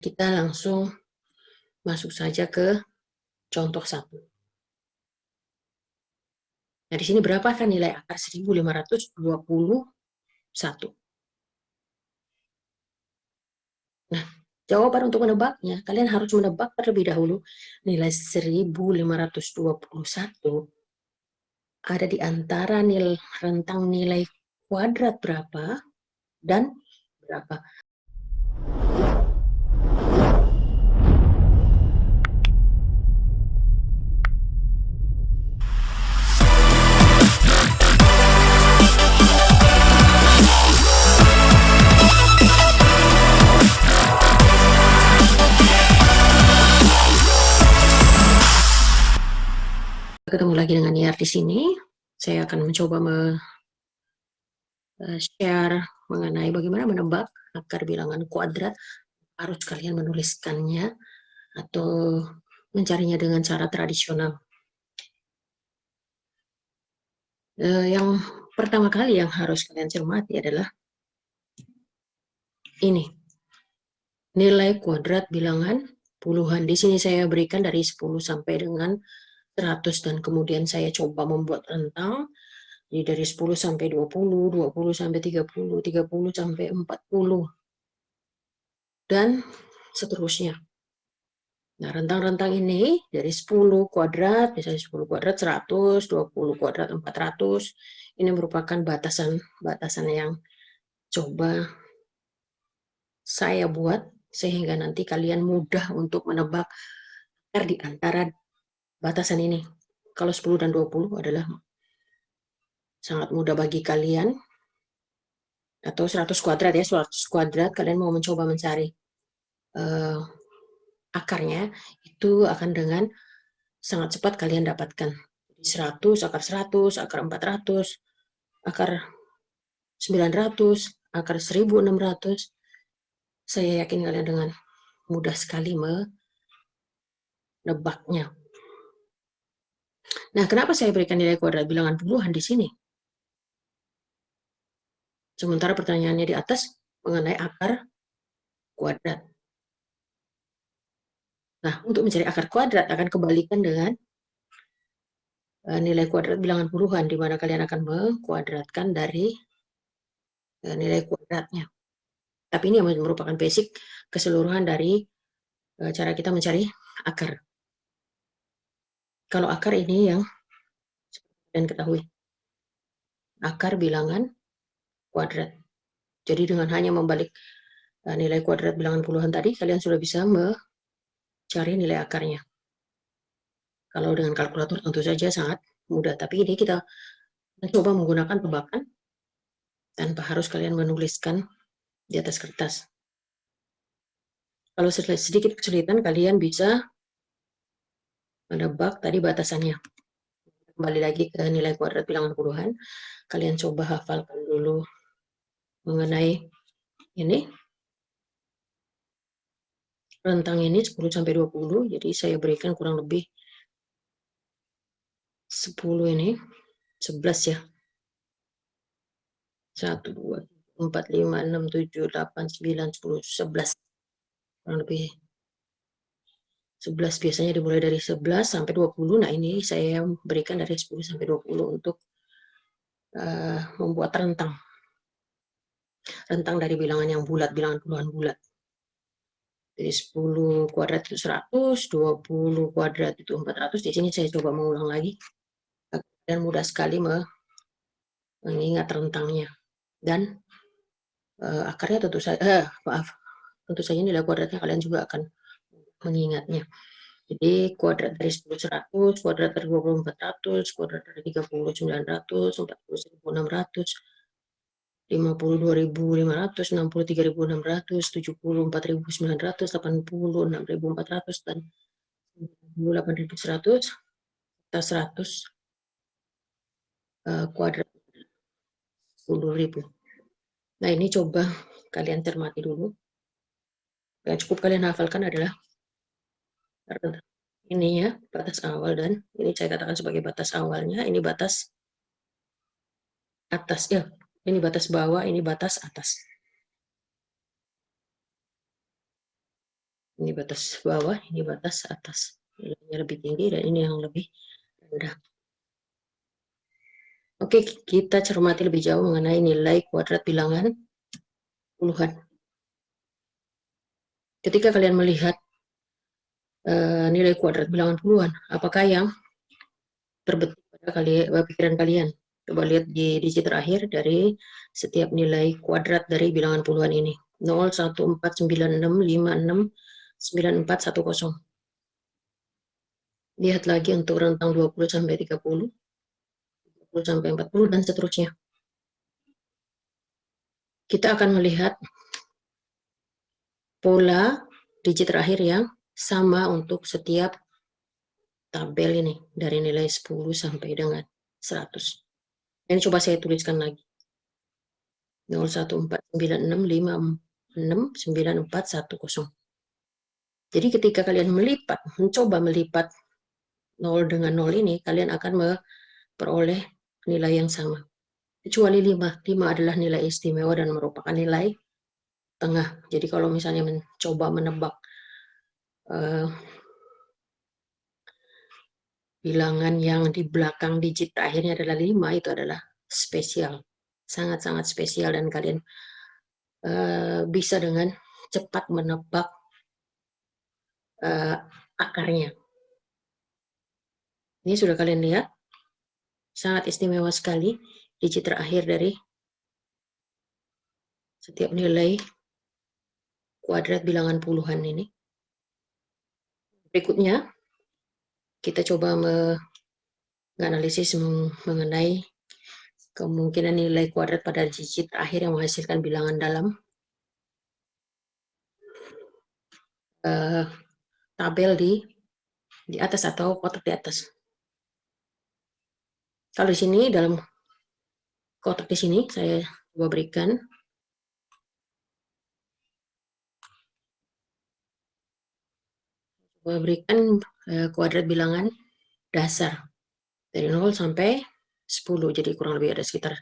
Kita langsung masuk saja ke contoh 1. Nah, di sini berapakah nilai akar 1521? Nah, jawaban untuk menebaknya, kalian harus menebak terlebih dahulu nilai 1521 ada di antara rentang nilai kuadrat berapa dan berapa. Ketemu lagi dengan Niar di sini. Saya akan mencoba share mengenai bagaimana menebak akar bilangan kuadrat. Harus kalian menuliskannya atau mencarinya dengan cara tradisional. Yang pertama kali yang harus kalian cermati adalah ini. Nilai kuadrat bilangan puluhan. Di sini saya berikan dari 10 sampai dengan 100 dan kemudian saya coba membuat rentang. Jadi dari 10 sampai 20, 20 sampai 30, 30 sampai 40, dan seterusnya. Nah, rentang-rentang ini dari 10 kuadrat, misalnya 10 kuadrat 100, 20 kuadrat 400, ini merupakan batasan yang coba saya buat sehingga nanti kalian mudah untuk menebak akar di antara batasan ini. Kalau 10 dan 20 adalah sangat mudah bagi kalian, atau 100 kuadrat ya, 100 kuadrat kalian mau mencoba mencari akarnya, itu akan dengan sangat cepat kalian dapatkan. 100, akar 100, akar 400, akar 900, akar 1600. Saya yakin kalian dengan mudah sekali menebaknya. Nah, kenapa saya berikan nilai kuadrat bilangan puluhan di sini? Sementara pertanyaannya di atas mengenai akar kuadrat. Nah, untuk mencari akar kuadrat akan kebalikan dengan nilai kuadrat bilangan puluhan, di mana kalian akan mengkuadratkan dari nilai kuadratnya. Tapi ini merupakan basic keseluruhan dari cara kita mencari akar. Kalau akar ini yang kalian ketahui, akar bilangan kuadrat. Jadi dengan hanya membalik nilai kuadrat bilangan puluhan tadi, kalian sudah bisa mencari nilai akarnya. Kalau dengan kalkulator tentu saja sangat mudah, tapi ini kita mencoba menggunakan tebakan tanpa harus kalian menuliskan di atas kertas. Kalau sedikit kesulitan, kalian bisa menebak tadi batasannya. Kembali lagi ke nilai kuadrat bilangan puluhan, kalian coba hafalkan dulu mengenai ini. Rentang ini 10 sampai 20, jadi saya berikan kurang lebih 10 ini, 11 ya. 1, 2, 4, 5, 6, 7, 8, 9, 10, 11. Kurang lebih 11, biasanya dimulai dari 11 sampai 20. Nah, ini saya berikan dari 10 sampai 20 untuk membuat rentang. Rentang dari bilangan yang bulat, bilangan puluhan bulat. Jadi 10 kuadrat itu 100, 20 kuadrat itu 400. Di sini saya coba mengulang lagi. Dan mudah sekali mengingat rentangnya. Dan akarnya tentu saja, tentu saja nilai kuadratnya kalian juga akan mengingatnya. Jadi kuadrat dari 10 100, kuadrat dari 20 400, kuadrat dari 30 900, 40 1600, 52.500, 63.600, 74.900, 86.400, dan 98.100, serta 100 kuadrat 10.000. Nah, ini coba kalian cermati dulu. Yang cukup kalian hafalkan adalah ini ya, batas awal, dan ini saya katakan sebagai batas awalnya, ini batas atas ya, ini batas bawah, ini batas atas. Ini batas bawah, ini batas atas. Nilainya lebih tinggi dan ini yang lebih rendah. Oke, kita cermati lebih jauh mengenai nilai kuadrat bilangan puluhan. Ketika kalian melihat nilai kuadrat bilangan puluhan, apakah yang terbetik pada pikiran kalian? Coba lihat di digit terakhir dari setiap nilai kuadrat dari bilangan puluhan ini. 0, 1, 4, 9, 6, 5, 6, 9, 4, 1, 0. Lihat lagi untuk rentang 20 sampai 30, 30 sampai 40, dan seterusnya. Kita akan melihat pola digit terakhir yang sama untuk setiap tabel ini, dari nilai 10 sampai dengan 100. Ini coba saya tuliskan lagi. 0, 1, 4, 9, 6, 5, 6, 9, 4, 1, 0. Jadi ketika kalian mencoba melipat 0 dengan 0 ini, kalian akan memperoleh nilai yang sama. Kecuali 5. 5 adalah nilai istimewa dan merupakan nilai tengah. Jadi kalau misalnya mencoba menebak bilangan yang di belakang digit akhirnya adalah 5, itu adalah spesial. Sangat-sangat spesial dan kalian bisa dengan cepat menebak akarnya. Ini sudah kalian lihat, sangat istimewa sekali digit terakhir dari setiap nilai kuadrat bilangan puluhan ini. Berikutnya, kita coba menganalisis mengenai kemungkinan nilai kuadrat pada digit akhir yang menghasilkan bilangan dalam tabel di atas atau kotak di atas. Kalau di sini dalam kotak di sini saya coba berikan kuadrat bilangan dasar dari 0 sampai 10. Jadi kurang lebih ada sekitar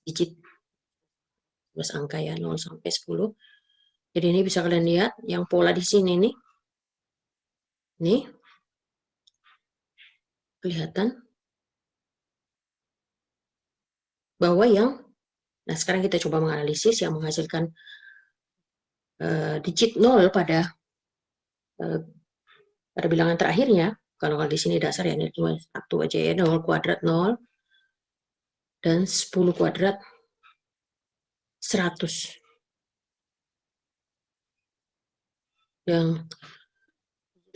digit 11 angka ya, 0 sampai 10. Jadi ini bisa kalian lihat yang pola di sini nih. Nih. Kelihatan bahwa nah sekarang kita coba menganalisis yang menghasilkan digit 0 pada bilangan terakhirnya. Kalau di sini dasar ya, ini cuma 1 aja ya, 0 kuadrat 0 dan 10 kuadrat 100. Yang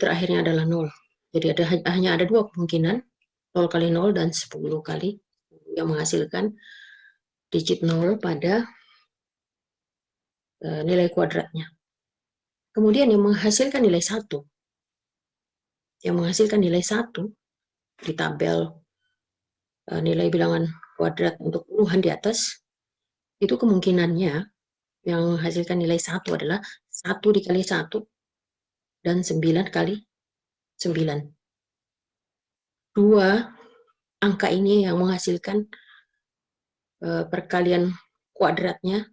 terakhirnya adalah 0. Jadi hanya ada dua kemungkinan, 0 kali 0 dan 10 kali yang menghasilkan digit 0 pada nilai kuadratnya. Kemudian yang menghasilkan nilai 1. Yang menghasilkan nilai 1 di tabel nilai bilangan kuadrat untuk puluhan di atas, itu kemungkinannya yang menghasilkan nilai 1 adalah 1 dikali 1 dan 9 kali 9. Dua angka ini yang menghasilkan perkalian kuadratnya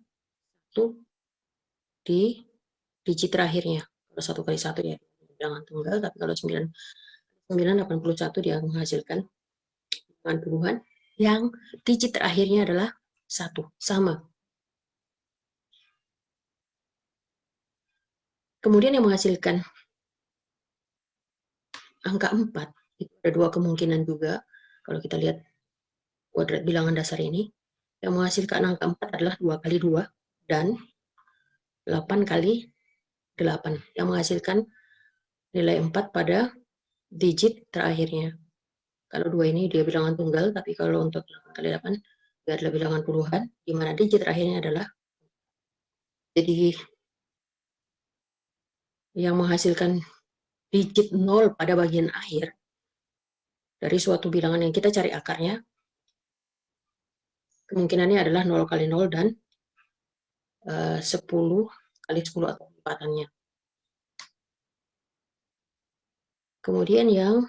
itu di digit terakhirnya. Kalau 1 kali 1 ya bilangan tunggal, tapi kalau 9, 81 dia menghasilkan bilangan puluhan yang digit terakhirnya adalah 1, sama. Kemudian yang menghasilkan angka 4, itu ada dua kemungkinan juga. Kalau kita lihat kuadrat bilangan dasar ini, yang menghasilkan angka 4 adalah 2 kali 2 dan 8 kali 8, yang menghasilkan nilai 4 pada digit terakhirnya. Kalau 2 ini dia bilangan tunggal, tapi kalau untuk 8 kali 8, dia adalah bilangan puluhan, di mana digit terakhirnya adalah, jadi yang menghasilkan digit 0 pada bagian akhir dari suatu bilangan yang kita cari akarnya, kemungkinannya adalah 0 kali 0 dan 10 kali 10 atau lipatannya. Kemudian yang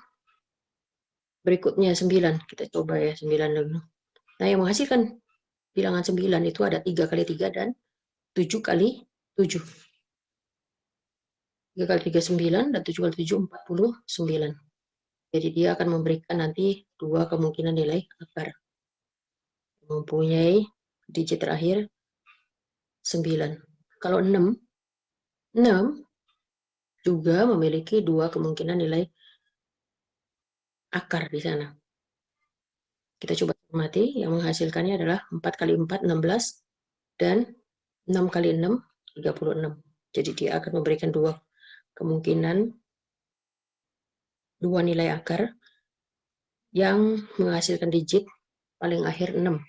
berikutnya 9, kita coba ya 9 dulu. Nah yang menghasilkan bilangan 9 itu ada 3 kali 3 dan 7 kali 7. 3 kali 3 9 dan 7 kali 7 49. Jadi dia akan memberikan nanti 2 kemungkinan nilai akar. Mempunyai digit terakhir 9. Kalau 6 juga memiliki 2 kemungkinan nilai akar di sana. Kita coba cermati, yang menghasilkannya adalah 4 kali 4, 16, dan 6 kali 6, 36. Jadi dia akan memberikan 2 kemungkinan, 2 nilai akar yang menghasilkan digit paling akhir 6.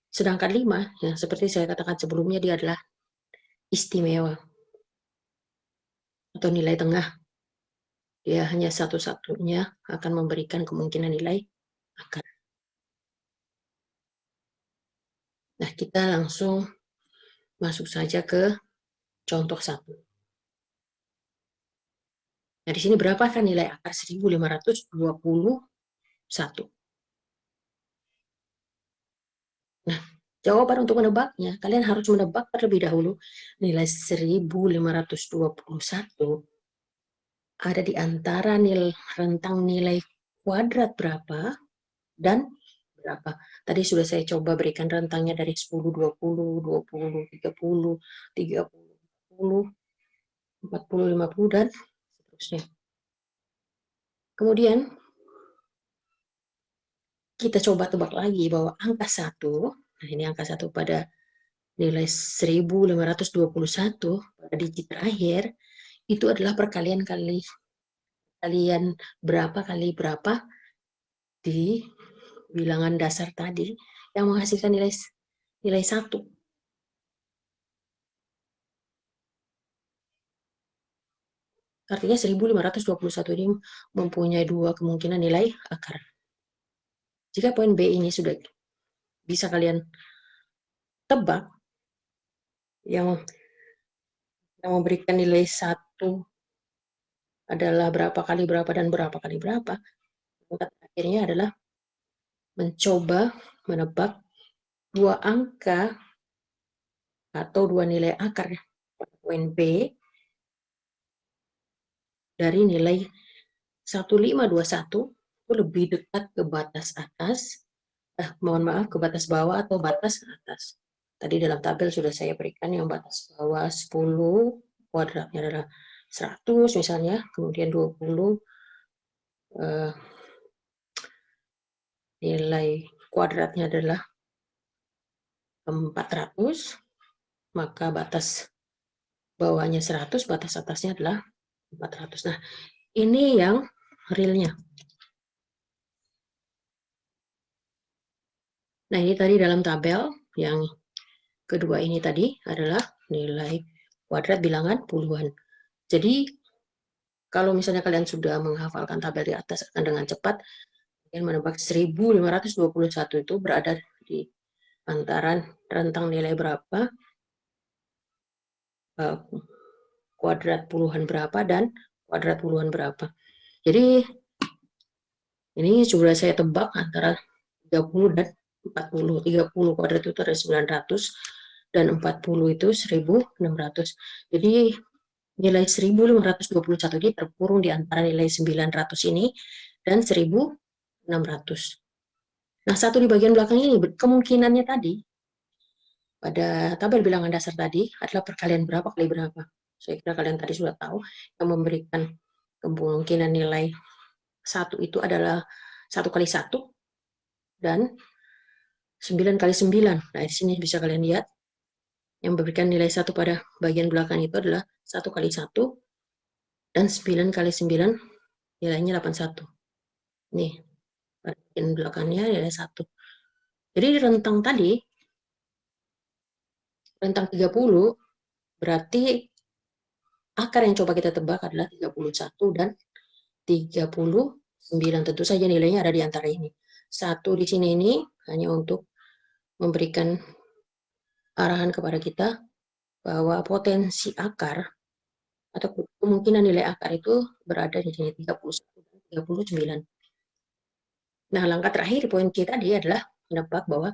Sedangkan 5, yang seperti saya katakan sebelumnya, dia adalah istimewa atau nilai tengah. Dia hanya satu-satunya akan memberikan kemungkinan nilai akar. Nah, kita langsung masuk saja ke contoh 1. Nah, di sini berapakah nilai akar 1521? Nah, jawaban untuk menebaknya, kalian harus menebak terlebih dahulu nilai 1521 ada di antara rentang nilai kuadrat berapa dan berapa. Tadi sudah saya coba berikan rentangnya dari 10, 20, 20, 30, 30, 40, 40, 50, dan seterusnya. Kemudian, kita coba tebak lagi bahwa angka 1, nah ini angka 1 pada nilai 1521 pada digit terakhir, itu adalah perkalian kalian berapa kali berapa di bilangan dasar tadi yang menghasilkan nilai 1. Artinya 1521 ini mempunyai 2 kemungkinan nilai akar. Jika poin B ini sudah bisa kalian tebak, yang memberikan nilai 1 adalah berapa kali berapa dan berapa kali berapa, akhirnya adalah mencoba menebak 2 angka atau 2 nilai akar poin B dari nilai 1521 itu lebih dekat ke batas atas, mohon maaf, ke batas bawah atau batas atas. Tadi dalam tabel sudah saya berikan yang batas bawah 10, kuadratnya adalah 100 misalnya, kemudian 20 nilai kuadratnya adalah 400, maka batas bawahnya 100, batas atasnya adalah 400. Nah, ini yang realnya. Nah, ini tadi dalam tabel yang kedua ini tadi adalah nilai kuadrat bilangan puluhan. Jadi, kalau misalnya kalian sudah menghafalkan tabel di atas akan dengan cepat, kalian menebak 1521 itu berada di antara rentang nilai berapa, kuadrat puluhan berapa, dan kuadrat puluhan berapa. Jadi, ini sudah saya tebak antara 30 dan 40. 30 kuadrat itu ada 900 dan 40 itu 1600. Jadi nilai 1521 ini terkurung di antara nilai 900 ini dan 1600. Nah, satu di bagian belakang ini kemungkinannya tadi pada tabel bilangan dasar tadi adalah perkalian berapa kali berapa. Saya kira kalian tadi sudah tahu yang memberikan kemungkinan nilai 1 itu adalah 1 kali 1 dan 9 kali 9. Nah, di sini bisa kalian lihat yang memberikan nilai 1 pada bagian belakang itu adalah 1 kali 1 dan 9 kali 9 nilainya 81. Nih, bagian belakangnya nilai 1. Jadi rentang tadi, rentang 30, berarti akar yang coba kita tebak adalah 31 dan 39. Tentu saja nilainya ada di antara ini. 1 di sini ini hanya untuk memberikan arahan kepada kita bahwa potensi akar atau kemungkinan nilai akar itu berada di sini 31 dan 39. Nah, langkah terakhir poin kita tadi adalah menebak bahwa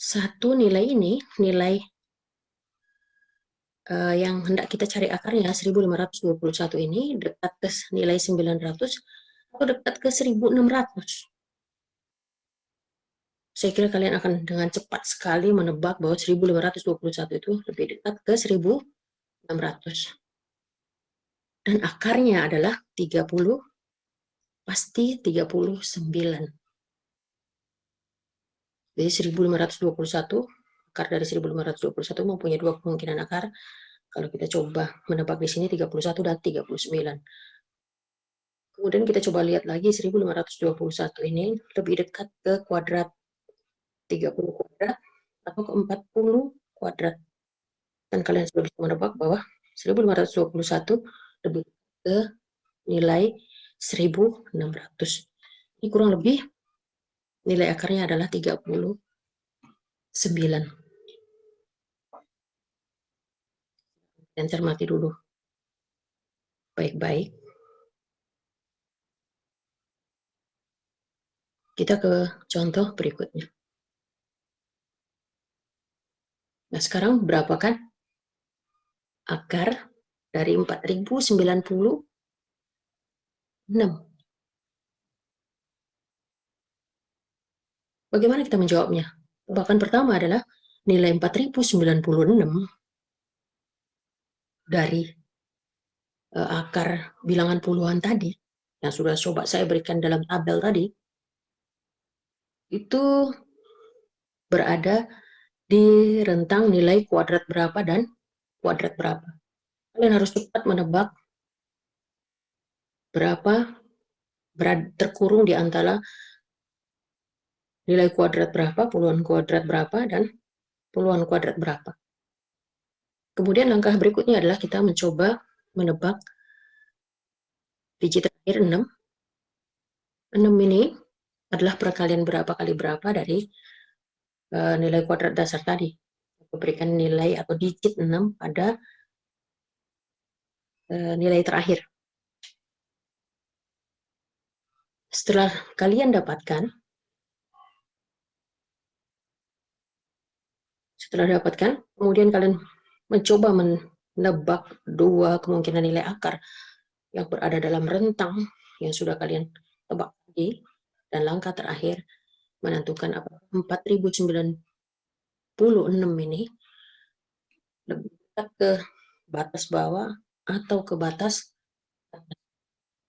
satu nilai ini, nilai yang hendak kita cari akarnya 1521 ini dekat ke nilai 900 atau dekat ke 1600. Saya kira kalian akan dengan cepat sekali menebak bahwa 1521 itu lebih dekat ke 1600. Dan akarnya adalah 30, pasti 39. Jadi 1521, akar dari 1521 mempunyai dua kemungkinan akar. Kalau kita coba menebak di sini 31 dan 39. Kemudian kita coba lihat lagi 1521 ini lebih dekat ke kuadrat 30 kuadrat atau ke 40 kuadrat. Dan kalian sudah bisa menebak bahwa 1521 lebih ke nilai 1600. Ini kurang lebih nilai akarnya adalah 39. Dan cermati dulu baik-baik. Kita ke contoh berikutnya. Nah, sekarang berapa kan akar dari 4096? Bagaimana kita menjawabnya? Tebakan pertama adalah nilai 4096 dari akar bilangan puluhan tadi, yang sudah coba saya berikan dalam tabel tadi, itu berada di rentang nilai kuadrat berapa dan kuadrat berapa. Kalian harus cepat menebak berapa terkurung di antara nilai kuadrat berapa, puluhan kuadrat berapa, dan puluhan kuadrat berapa. Kemudian langkah berikutnya adalah kita mencoba menebak digit terakhir 6. 6 ini adalah perkalian berapa kali berapa dari nilai kuadrat dasar tadi. Berikan nilai atau digit 6 pada nilai terakhir. Setelah kalian dapatkan, kemudian kalian mencoba menebak dua kemungkinan nilai akar yang berada dalam rentang yang sudah kalian tebak tadi, dan langkah terakhir menentukan apakah 4096 ini lebih dekat ke batas bawah atau ke batas atas.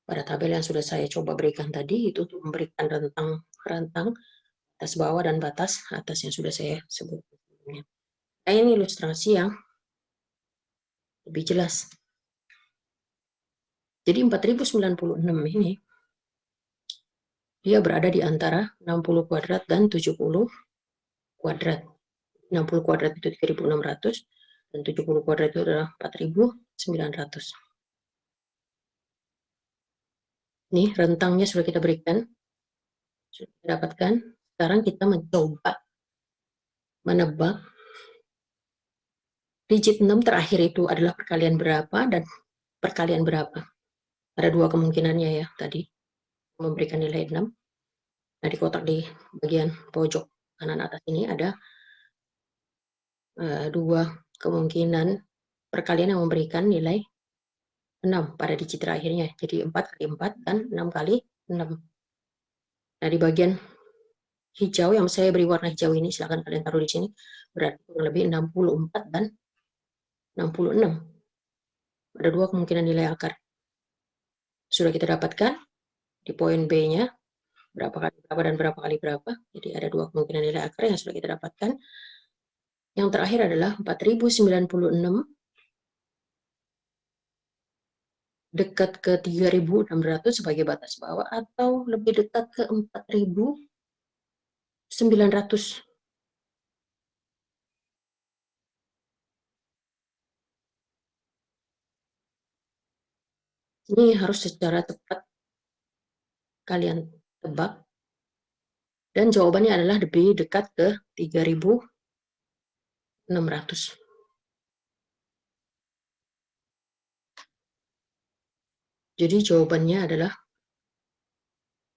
Pada tabel yang sudah saya coba berikan tadi itu untuk memberikan rentang batas bawah dan batas atas yang sudah saya sebutkan sebelumnya. Nah, ini ilustrasi yang lebih jelas. Jadi 4096 ini dia berada di antara 60 kuadrat dan 70 kuadrat. 60 kuadrat itu 3600 dan 70 kuadrat itu adalah 4900. Ini rentangnya sudah kita berikan, sudah kita dapatkan. Sekarang kita mencoba menebak digit 6 terakhir itu adalah perkalian berapa dan perkalian berapa. Ada dua kemungkinannya ya tadi, memberikan nilai 6. Nah, di kotak di bagian pojok kanan atas ini ada dua kemungkinan perkalian yang memberikan nilai 6 pada digit terakhirnya. Jadi 4 kali 4 dan 6 kali 6. Nah, di bagian hijau yang saya beri warna hijau ini, silakan kalian taruh di sini, berarti kurang lebih 64 dan 66. Ada dua kemungkinan nilai akar. Sudah kita dapatkan di poin B-nya, berapa kali berapa dan berapa kali berapa. Jadi ada dua kemungkinan nilai akar yang sudah kita dapatkan. Yang terakhir adalah 4096 dekat ke 3600 sebagai batas bawah atau lebih dekat ke 4900. Ini harus secara cepat kalian tebak, dan jawabannya adalah lebih dekat ke 3600. Jadi jawabannya adalah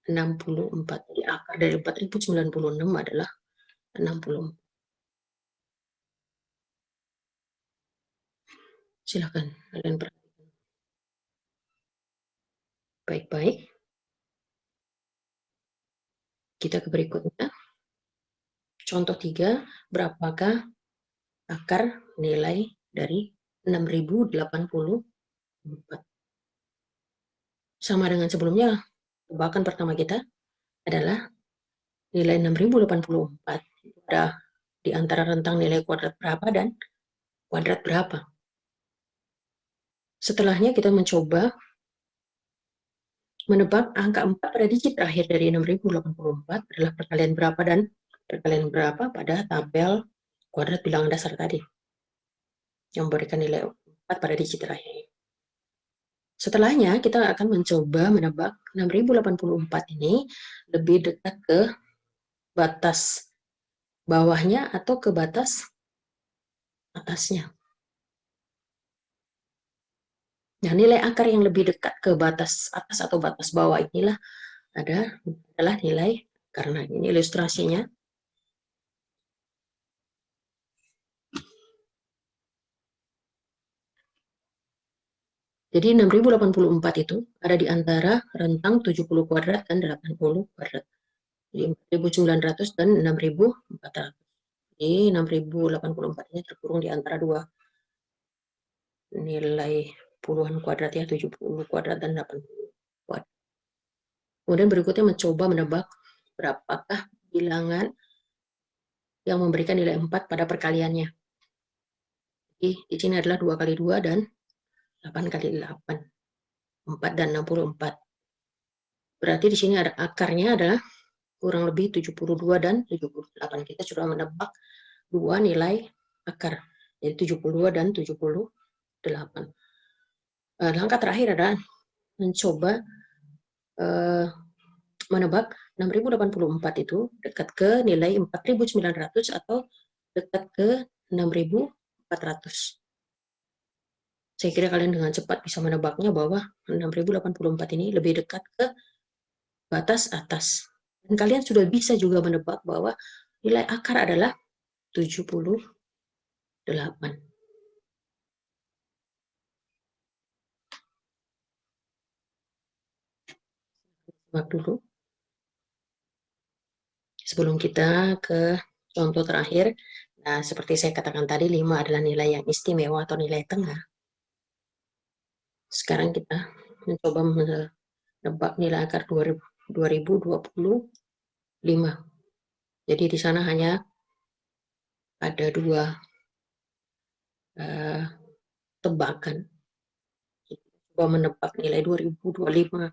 64. Jadi akar dari 4096 adalah 64. Silakan kalian perhatikan baik-baik. Kita ke berikutnya. Contoh 3, berapakah akar nilai dari 6084? Sama dengan sebelumnya, tebakan pertama kita adalah nilai 6084 ada di antara rentang nilai kuadrat berapa dan kuadrat berapa. Setelahnya kita mencoba menebak angka 4 pada digit terakhir dari 6084 adalah perkalian berapa dan perkalian berapa pada tabel kuadrat bilangan dasar tadi yang memberikan nilai 4 pada digit terakhir. Setelahnya kita akan mencoba menebak 6084 ini lebih dekat ke batas bawahnya atau ke batas atasnya. Nah, nilai akar yang lebih dekat ke batas atas atau batas bawah inilah adalah nilai, karena ini ilustrasinya. Jadi 6084 itu ada di antara rentang 70 kuadrat dan 80 kuadrat. Jadi 4900 dan 6400. Jadi 6084 ini terkurung di antara dua nilai puluhan kuadrat ya, 70 kuadrat dan 80 kuadrat. Kemudian berikutnya mencoba menebak berapakah bilangan yang memberikan nilai 4 pada perkaliannya. Jadi di sini adalah 2 kali 2 dan 8 kali 8. 4 dan 64. Berarti di sini ada akarnya adalah kurang lebih 72 dan 78. Kita sudah menebak dua nilai akar, jadi 72 dan 78. Langkah terakhir adalah mencoba menebak 6084 itu dekat ke nilai 4900 atau dekat ke 6400. Saya kira kalian dengan cepat bisa menebaknya bahwa 6084 ini lebih dekat ke batas atas. Dan kalian sudah bisa juga menebak bahwa nilai akar adalah 78. Simak dulu. Sebelum kita ke contoh terakhir, nah seperti saya katakan tadi, 5 adalah nilai yang istimewa atau nilai tengah. Sekarang kita mencoba menebak nilai akar 2025. Jadi di sana hanya ada dua tebakan. Coba menebak nilai 2025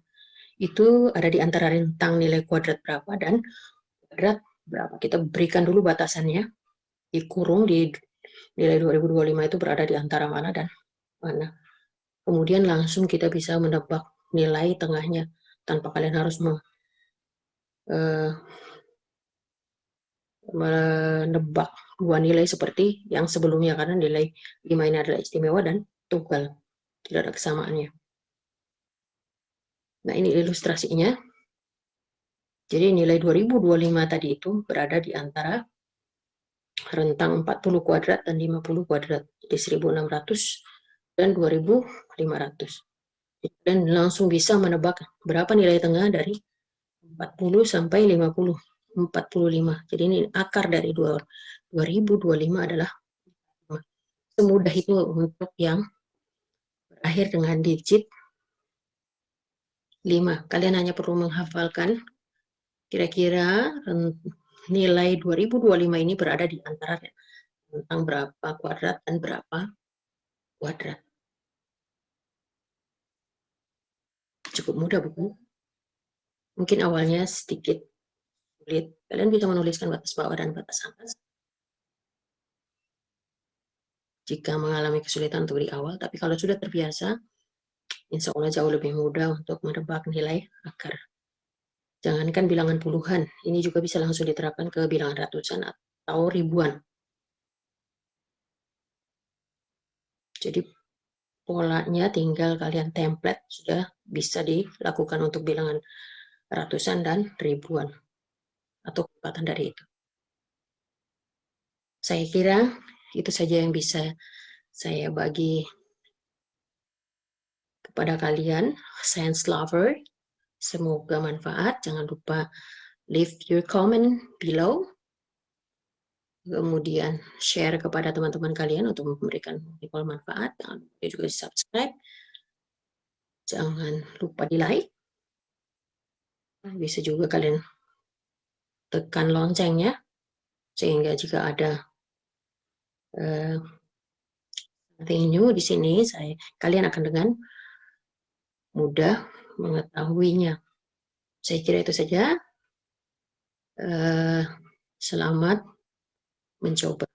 itu ada di antara rentang nilai kuadrat berapa dan kuadrat berapa. Kita berikan dulu batasannya, dikurung di nilai 2025 itu berada di antara mana dan mana. Kemudian langsung kita bisa menebak nilai tengahnya tanpa kalian harus menebak dua nilai seperti yang sebelumnya, karena nilai 5 ini adalah istimewa dan tunggal, tidak ada kesamaannya. Nah, ini ilustrasinya. Jadi nilai 2025 tadi itu berada di antara rentang 40 kuadrat dan 50 kuadrat. Jadi 1600 dan 2500. Dan langsung bisa menebak berapa nilai tengah dari 40 sampai 50. 45. Jadi ini akar dari 2025 adalah semudah itu untuk yang berakhir dengan digit 5. Kalian hanya perlu menghafalkan kira-kira nilai 2025 ini berada di antara tentang berapa kuadrat dan berapa kuadrat. Cukup mudah, bukan? Mungkin awalnya sedikit sulit. Kalian bisa menuliskan batas bawah dan batas atas jika mengalami kesulitan untuk di awal, tapi kalau sudah terbiasa, insya Allah jauh lebih mudah untuk menebak nilai akar. Jangankan bilangan puluhan, ini juga bisa langsung diterapkan ke bilangan ratusan atau ribuan. Jadi polanya tinggal kalian template, sudah bisa dilakukan untuk bilangan ratusan dan ribuan atau kepatan dari itu. Saya kira itu saja yang bisa saya bagi kepada kalian, science lover. Semoga manfaat. Jangan lupa leave your comment below. Kemudian share kepada teman-teman kalian untuk memberikan manfaat. Jangan lupa juga subscribe. Jangan lupa di like. Bisa juga kalian tekan loncengnya, sehingga jika ada something new di sini, kalian akan dengan mudah mengetahuinya. Saya kira itu saja. Selamat mencoba.